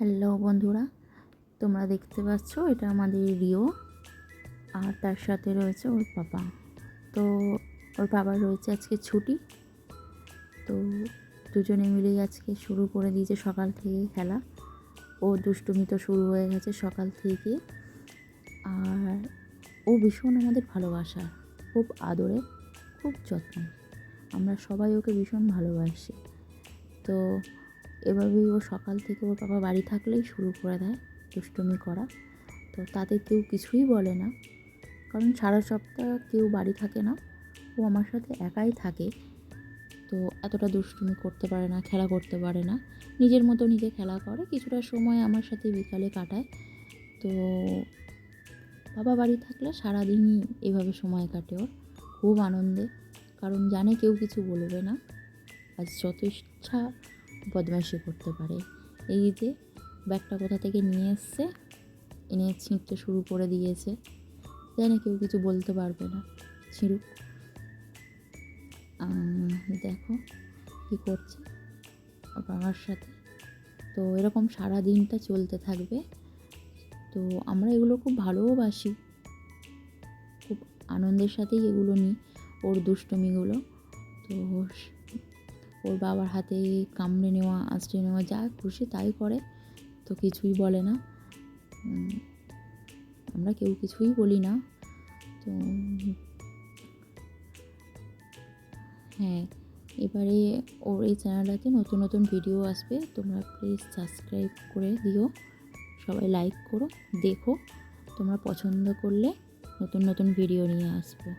Hello বন্ধুরা, তোমরা দেখতে পাচ্ছ এটা আমাদের রিও, আর তার সাথে রয়েছে ওর পাপা। তো ওর বাবার রয়েছে আজকে ছুটি, তো দুজনে মিলেই আজকে শুরু করে দিয়েছে সকাল থেকে খেলা। ও দুষ্টুমি তো শুরু হয়ে গেছে সকাল থেকে। আর ও ভীষণ আমাদের ভালোবাসা, খুব আদরে, খুব যত্ন। আমরা সবাই ওকে ভীষণ ভালোবাসি। তো এভাবেই ও সকাল থেকে ওর বাবা বাড়ি থাকলেই শুরু করে দেয় দুষ্টুমি করা। তো তাতে কেউ কিছুই বলে না, কারণ সারা সপ্তাহ কেউ বাড়ি থাকে না, ও আমার সাথে একাই থাকে। তো এতটা দুষ্টুমি করতে পারে না, খেলা করতে পারে না, নিজের মতো নিজে খেলা করে, কিছুটা সময় আমার সাথে বিকালে কাটায়। তো বাবা বাড়ি থাকলে সারাদিনই এভাবে সময় কাটে ওর, খুব আনন্দে, কারণ জানে কেউ কিছু বলবে না, আজ যত ইচ্ছা বদমাইশি করতে পারে। এই যে ব্যাগটা কোথা থেকে নিয়ে এসছে, এনে ছিঁড়তে শুরু করে দিয়েছে, জানে কেউ কিছু বলতে পারবে না, ছিঁড়ুক। দেখো কী করছে বাবার সাথে। তো এরকম সারা দিনটা চলতে থাকবে। তো আমরা এগুলো খুব ভালোবাসি, খুব আনন্দের সাথেই এগুলো নিই, ওর দুষ্টুমিগুলো। তো ওর বাবার হাতে কামড়ে নেওয়া, আঁচড়ে নেওয়া, যা খুশি তাই করে, তো কিছুই বলে না। আমরা কেউ কিছুই বলি না। তো হ্যাঁ, এবারে ওর এই চ্যানেলটাতে নতুন নতুন ভিডিও আসবে, তোমরা প্লিজ সাবস্ক্রাইব করে দিও, সবাই লাইক করো, দেখো, তোমরা পছন্দ করলে নতুন নতুন ভিডিও নিয়ে আসবো।